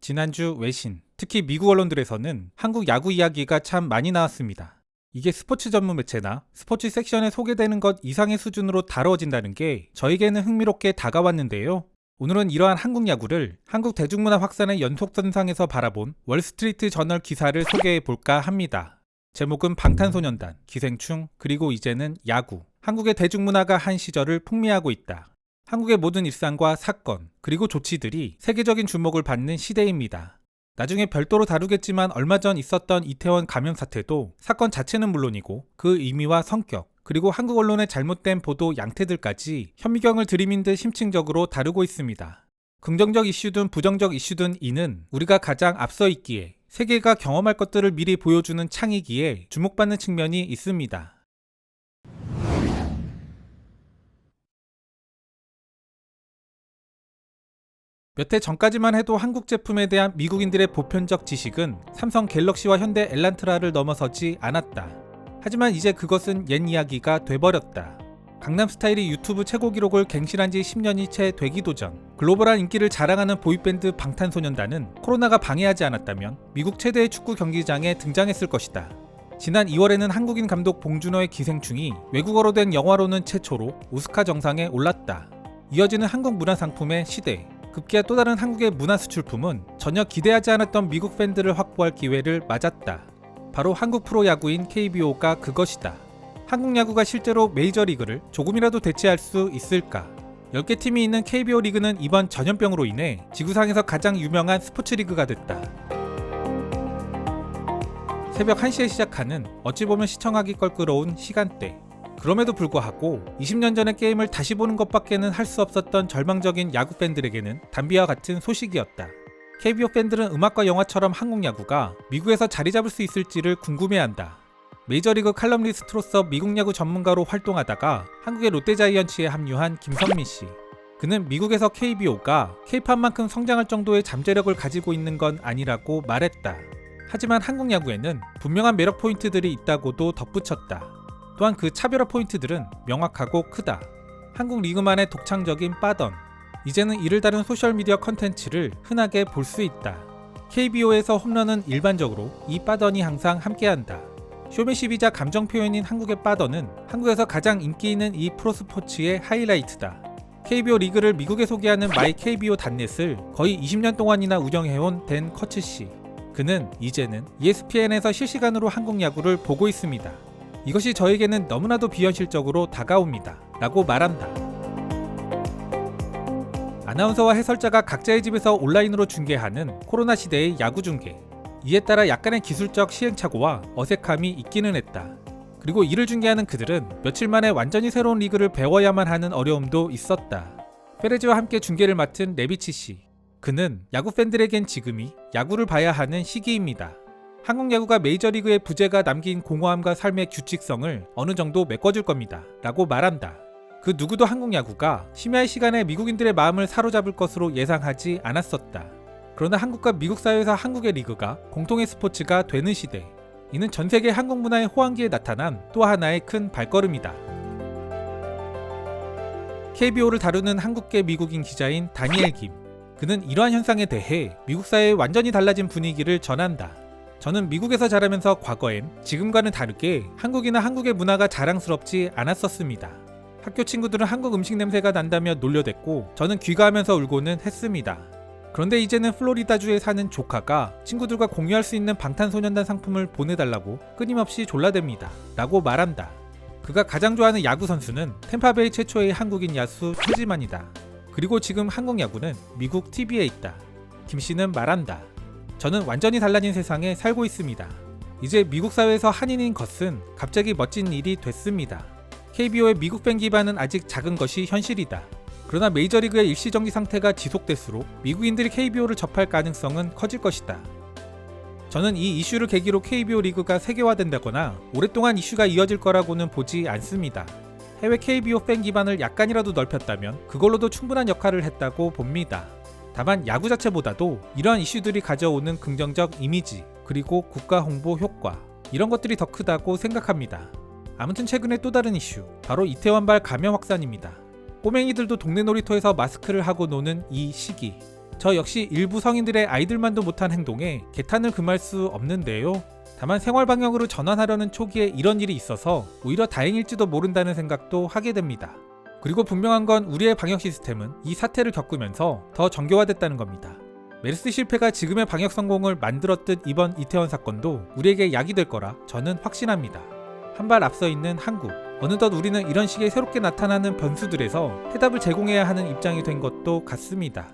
지난주 외신, 특히 미국 언론들에서는 한국 야구 이야기가 참 많이 나왔습니다. 이게 스포츠 전문 매체나 스포츠 섹션에 소개되는 것 이상의 수준으로 다뤄진다는 게 저에게는 흥미롭게 다가왔는데요. 오늘은 이러한 한국 야구를 한국 대중문화 확산의 연속선상에서 바라본 월스트리트 저널 기사를 소개해 볼까 합니다. 제목은 방탄소년단, 기생충, 그리고 이제는 야구. 한국의 대중문화가 한 시절을 풍미하고 있다. 한국의 모든 일상과 사건, 그리고 조치들이 세계적인 주목을 받는 시대입니다. 나중에 별도로 다루겠지만 얼마 전 있었던 이태원 감염 사태도 사건 자체는 물론이고 그 의미와 성격, 그리고 한국 언론의 잘못된 보도 양태들까지 현미경을 들이민 듯 심층적으로 다루고 있습니다. 긍정적 이슈든 부정적 이슈든 이는 우리가 가장 앞서 있기에 세계가 경험할 것들을 미리 보여주는 창이기에 주목받는 측면이 있습니다. 몇 해 전까지만 해도 한국 제품에 대한 미국인들의 보편적 지식은 삼성 갤럭시와 현대 엘란트라를 넘어서지 않았다. 하지만 이제 그것은 옛 이야기가 돼버렸다. 강남스타일이 유튜브 최고 기록을 갱신한 지 10년이 채 되기도 전 글로벌한 인기를 자랑하는 보이밴드 방탄소년단은 코로나가 방해하지 않았다면 미국 최대의 축구 경기장에 등장했을 것이다. 지난 2월에는 한국인 감독 봉준호의 기생충이 외국어로 된 영화로는 최초로 오스카 정상에 올랐다. 이어지는 한국 문화상품의 시대. 급기야 또 다른 한국의 문화 수출품은 전혀 기대하지 않았던 미국 팬들을 확보할 기회를 맞았다. 바로 한국 프로야구인 KBO가 그것이다. 한국 야구가 실제로 메이저리그를 조금이라도 대체할 수 있을까? 10개 팀이 있는 KBO 리그는 이번 전염병으로 인해 지구상에서 가장 유명한 스포츠리그가 됐다. 새벽 1시에 시작하는 어찌 보면 시청하기 껄끄러운 시간대. 그럼에도 불구하고 20년 전의 게임을 다시 보는 것밖에는 할 수 없었던 절망적인 야구 팬들에게는 단비와 같은 소식이었다. KBO 팬들은 음악과 영화처럼 한국 야구가 미국에서 자리 잡을 수 있을지를 궁금해한다. 메이저리그 칼럼니스트로서 미국 야구 전문가로 활동하다가 한국의 롯데자이언츠에 합류한 김성민 씨. 그는 미국에서 KBO가 K-팝만큼 성장할 정도의 잠재력을 가지고 있는 건 아니라고 말했다. 하지만 한국 야구에는 분명한 매력 포인트들이 있다고도 덧붙였다. 또한 그 차별화 포인트들은 명확하고 크다. 한국 리그만의 독창적인 빠던. 이제는 이를 다룬 소셜미디어 컨텐츠를 흔하게 볼 수 있다. KBO에서 홈런은 일반적으로 이 빠던이 항상 함께한다. 쇼맨십이자 감정 표현인 한국의 빠던은 한국에서 가장 인기 있는 이 프로스포츠의 하이라이트다. KBO 리그를 미국에 소개하는 마이 KBO 단넷을 거의 20년 동안이나 운영해온 댄 커츠 씨. 그는 이제는 ESPN에서 실시간으로 한국 야구를 보고 있습니다. 이것이 저에게는 너무나도 비현실적으로 다가옵니다. 라고 말한다. 아나운서와 해설자가 각자의 집에서 온라인으로 중계하는 코로나 시대의 야구 중계. 이에 따라 약간의 기술적 시행착오와 어색함이 있기는 했다. 그리고 이를 중계하는 그들은 며칠 만에 완전히 새로운 리그를 배워야만 하는 어려움도 있었다. 페레즈와 함께 중계를 맡은 레비치 씨. 그는 야구 팬들에겐 지금이 야구를 봐야 하는 시기입니다. 한국 야구가 메이저리그의 부재가 남긴 공허함과 삶의 규칙성을 어느 정도 메꿔줄 겁니다. 라고 말한다. 그 누구도 한국 야구가 심야의 시간에 미국인들의 마음을 사로잡을 것으로 예상하지 않았었다. 그러나 한국과 미국 사이에서 한국의 리그가 공통의 스포츠가 되는 시대. 이는 전 세계 한국 문화의 호황기에 나타난 또 하나의 큰 발걸음이다. KBO를 다루는 한국계 미국인 기자인 다니엘 김. 그는 이러한 현상에 대해 미국 사회의 완전히 달라진 분위기를 전한다. 저는 미국에서 자라면서 과거엔 지금과는 다르게 한국이나 한국의 문화가 자랑스럽지 않았었습니다. 학교 친구들은 한국 음식 냄새가 난다며 놀려댔고 저는 귀가하면서 울고는 했습니다. 그런데 이제는 플로리다주에 사는 조카가 친구들과 공유할 수 있는 방탄소년단 상품을 보내달라고 끊임없이 졸라댑니다. 라고 말한다. 그가 가장 좋아하는 야구 선수는 템파베이 최초의 한국인 야수 최지만이다. 그리고 지금 한국 야구는 미국 TV에 있다. 김 씨는 말한다. 저는 완전히 달라진 세상에 살고 있습니다. 이제 미국 사회에서 한인인 것은 갑자기 멋진 일이 됐습니다. KBO의 미국 팬 기반은 아직 작은 것이 현실이다. 그러나 메이저리그의 일시정지 상태가 지속될수록 미국인들이 KBO를 접할 가능성은 커질 것이다. 저는 이 이슈를 계기로 KBO 리그가 세계화된다거나 오랫동안 이슈가 이어질 거라고는 보지 않습니다. 해외 KBO 팬 기반을 약간이라도 넓혔다면 그걸로도 충분한 역할을 했다고 봅니다. 다만 야구 자체보다도 이러한 이슈들이 가져오는 긍정적 이미지, 그리고 국가 홍보 효과, 이런 것들이 더 크다고 생각합니다. 아무튼 최근에 또 다른 이슈, 바로 이태원발 감염 확산입니다. 꼬맹이들도 동네 놀이터에서 마스크를 하고 노는 이 시기. 저 역시 일부 성인들의 아이들만도 못한 행동에 개탄을 금할 수 없는데요. 다만 생활 방역으로 전환하려는 초기에 이런 일이 있어서 오히려 다행일지도 모른다는 생각도 하게 됩니다. 그리고 분명한 건 우리의 방역 시스템은 이 사태를 겪으면서 더 정교화됐다는 겁니다. 메르스 실패가 지금의 방역 성공을 만들었듯 이번 이태원 사건도 우리에게 약이 될 거라 저는 확신합니다. 한 발 앞서 있는 한국. 어느덧 우리는 이런 식의 새롭게 나타나는 변수들에서 해답을 제공해야 하는 입장이 된 것도 같습니다.